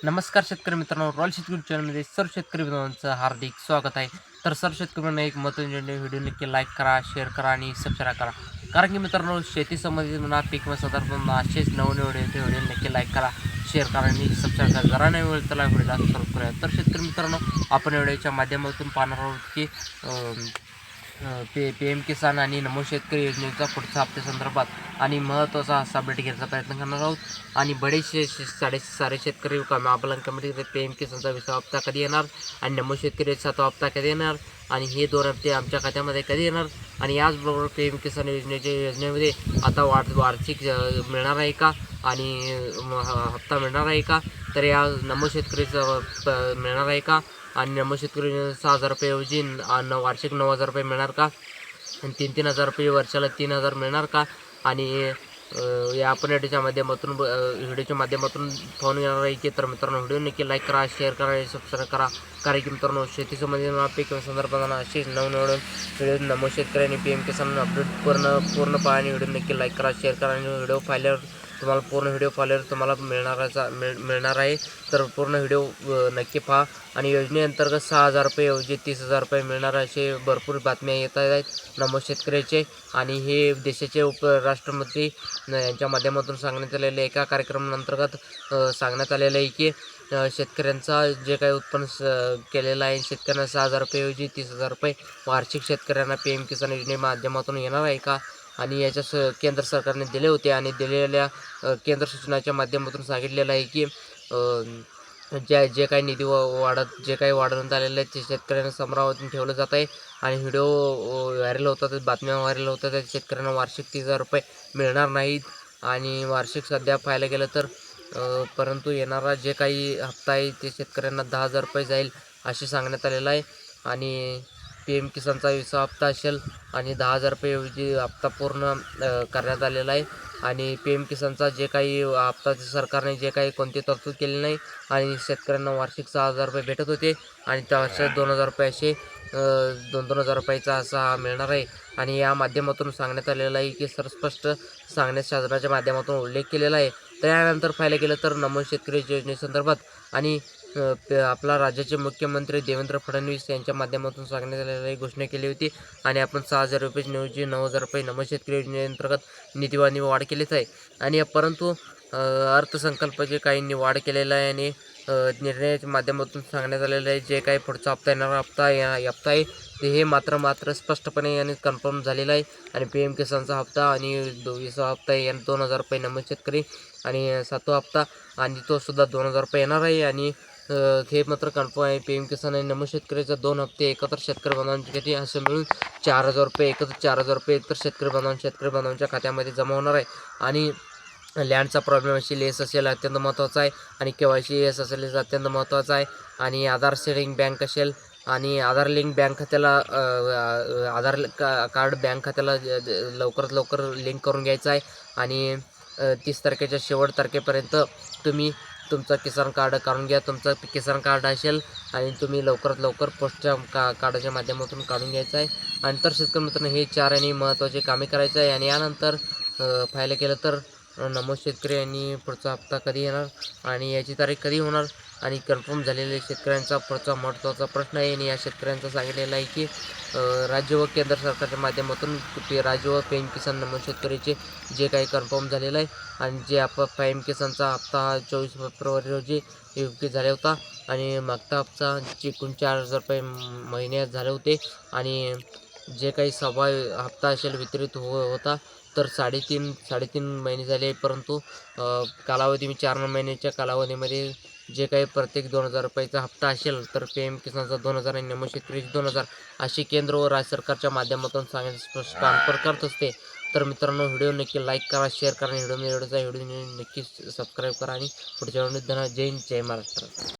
नमस्कार शेतकरी मित्रांनो, रॉयल शेतकरी चॅनलमध्ये सर्व शेतकरी मित्रांचं हार्दिक स्वागत आहे. तर सर्व शेतकरी मित्रांनो, एक महत्त्वाचे व्हिडिओ नक्की लाईक करा, शेअर करा आणि सबस्क्राईब करा. कारण की मित्रांनो, शेती संबंधित म्हणा, पीक विमा संदर्भात असेच नवनवीन व्हिडिओ नक्की लाईक करा, शेअर करा आणि सबस्क्राईब करा. जरा नाही वेळ त्याला व्हिडिओला सर्व करूया. तर शेतकरी मित्रांनो, आपण व्हिडिओच्या माध्यमातून पाहणार आहोत की पी एम किसान आणि नमो शेतकरी योजनेचा पुढच्या हप्त्यासंदर्भात आणि महत्त्वाचा असा अपडेट घ्यायचा प्रयत्न करणार आहोत. आणि बरेचसे सारे शेतकरी आबलन कमिटीमध्ये पी एम किसानचा 20वा हप्ता कधी येणार आणि नमो शेतकरी 7वा हप्ता कधी येणार आणि हे 2 हप्ते आमच्या खात्यामध्ये कधी येणार आणि याचबरोबर पी एम किसान योजनेमध्ये आता वार्षिक मिळणार आहे का आणि हप्ता मिळणार आहे का, तर या नमो शेतकरीचं मिळणार आहे का आणि नमो शेतकरी 6,000 रुपयेऐवजी वार्षिक 9,000 रुपये मिळणार का आणि 3,000 रुपये वर्षाला 3,000 मिळणार का. आणि या आपण व्हिडिओच्या माध्यमातून फोन येणार आहे की, तर मित्रांनो व्हिडिओ नक्की लाईक करा, शेअर करा आणि सबस्क्राईब करा. कारण की मित्रांनो, शेती संबंधित पीक संदर्भात असेच नवनवीन व्हिडिओ नमो शेतकरी आणि पी एम किसान अपडेट पूर्ण पहा आणि व्हिडिओ नक्की लाईक करा, शेअर करा आणि व्हिडिओ पाहिल्यावर पूर्ण व्हिडिओ पाहिल्यावर तुम्हाला मिळणार आहे. तर पूर्ण व्हिडिओ नक्की पहा. आणि योजनेअंतर्गत 6,000 रुपयेऐवजी 30,000 रुपये मिळणार असे भरपूर बातम्या येत आहेत नमो शेतकऱ्याचे. आणि हे देशाचे उपराष्ट्रपती यांच्या माध्यमातून सांगण्यात आलेलं एका कार्यक्रमाअंतर्गत सांगण्यात आलेलं आहे की शेतकऱ्यांचा जे काही उत्पन्न केलेलं आहे, शेतकऱ्यांना 6,000 रुपयेऐवजी 30,000 रुपये वार्षिक शेतकऱ्यांना पी एम किसान योजने माध्यमातून येणार आहे का. आणि याच्या केंद्र सरकारने दिले होते आणि दिलेल्या केंद्र सूचनाच्या माध्यमातून सांगितलेलं आहे की जे काही निधी जे काही वाढवण्यात आलेलं आहे ते शेतकऱ्यांना समोरावरून ठेवलं जात आहे. आणि व्हिडिओ व्हायरल होतात, बातम्या व्हायरल होतात, त्या शेतकऱ्यांना वार्षिक 30,000 रुपये मिळणार नाहीत. आणि वार्षिक सध्या पाहायला गेलं तर परंतु येणारा जे काही हप्ता आहे ते शेतकऱ्यांना 10,000 रुपये जाईल असे सांगण्यात आलेलं आहे. आणि पी एम किसानचा 20वा हप्ता असेल आणि 10,000 रुपयेऐवजी हप्ता पूर्ण करण्यात आलेला आहे. आणि पी एम किसानचा जे काही हप्ता सरकारने जे काही कोणती तरतूद केली नाही आणि शेतकऱ्यांना वार्षिक 6,000 रुपये भेटत होते आणि त्या वर्षात 2,000 रुपये असे 2,000 रुपयाचा असा मिळणार आहे. आणि या माध्यमातून सांगण्यात आलेलं आहे की स्पष्ट सांगण्यात शासनाच्या माध्यमातून उल्लेख केलेला आहे. त्यानंतर पाहायला गेलं तर नमो शेतकरी योजनेसंदर्भात आणि आपला राज्याचे मुख्यमंत्री देवेंद्र फडणवीस यांच्या माध्यमातून सांगण्यात आलेली घोषणा केली होती. आणि आपण 6,000 रुपये 9,000 रुपये नमो शेतकरी योजनेअंतर्गत निधीवाणी वाढ केलीच आहे. आणि परंतु अर्थसंकल्पाची काहींनी वाढ केलेला आहे आणि निर्णयाच्या माध्यमातून सांगण्यात आलेलं आहे जे काही पुढचा हप्ता येणारा हप्ता आहे ते हे मात्र स्पष्टपणे आणि कन्फर्म झालेलं आहे. आणि पी एम किसानचा हप्ता आणि 20वा हप्ता या 2,000 रुपये नमो शेतकरी आणि 7वा हप्ता आणि तो सुद्धा 2,000 रुपये येणार आहे. आणि हे मात्र कन्फर्म आहे. पी एम किसान आणि नमो शेतकरीचा 2 हप्ते एकत्र शेतकरी बांधवांची किती असं मिळून 4,000 रुपये 4,000 रुपये एकतर शेतकरी बांधवांच्या खात्यामध्ये जमा होणार आहे. आणि लँडचा प्रॉब्लेम असेल, एस असेल अत्यंत महत्त्वाचा आहे. आणि केवायसी एस असेल अत्यंत महत्त्वाचा आहे. आणि आधार सेविंग बँक असेल आणि आधार लिंक बँक खात्याला आधार कार्ड बँक खात्याला लवकरात लवकर लिंक करून घ्यायचं आहे. आणि 30 तारखेच्या शेवट तारखेपर्यंत तुम्ही तुमचं किसान कार्ड काढून घ्या. तुमचं किसान कार्ड असेल आणि तुम्ही लवकरात लवकर पोस्टच्या कार्डाच्या माध्यमातून काढून घ्यायचं आहे. आणि तर शेतकरी मित्रांनो, हे 4 आणि महत्त्वाचे कामे करायचं आहे. आणि यानंतर पाहायला गेलं तर नमो शेतकरी यांनी पुढचा हप्ता कधी येणार आणि याची तारीख कधी होणार आणि कन्फर्म झालेले शेतकऱ्यांचा पुढचा महत्त्वाचा प्रश्न आहे. आणि या शेतकऱ्यांचा सांगितलेलं आहे की राज्य व केंद्र सरकारच्या माध्यमातून राज्य व पी एम किसान नमो शेतकरीचे जे काही कन्फर्म झालेलं आहे आणि जे पी एम किसानचा हप्ता हा 24 फेब्रुवारी रोजी योग्य झाला होता आणि मागचा हप्ता एकूण 4,000 रुपये महिन्यात झाले होते. आणि जे काही 6वा हप्ता असेल वितरित होता तर 3.5 महिने झाले. परंतु कालावधी मी 4 महिन्याच्या कालावधीमध्ये जे काही प्रत्येक 2,000 रुपयाचा हप्ता असेल तर पी एम किसानचा 2,000 आणि नमो शेतकरीचे 2,000 अशी केंद्र व राज्य सरकारच्या माध्यमातून स्पष्ट करत असते. तर मित्रांनो, व्हिडिओ नक्की लाईक करा, शेअर करा आणि व्हिडिओ नक्की सबस्क्राईब करा आणि पुढच्या व्हिडिओत जय हिंद जय महाराष्ट्र.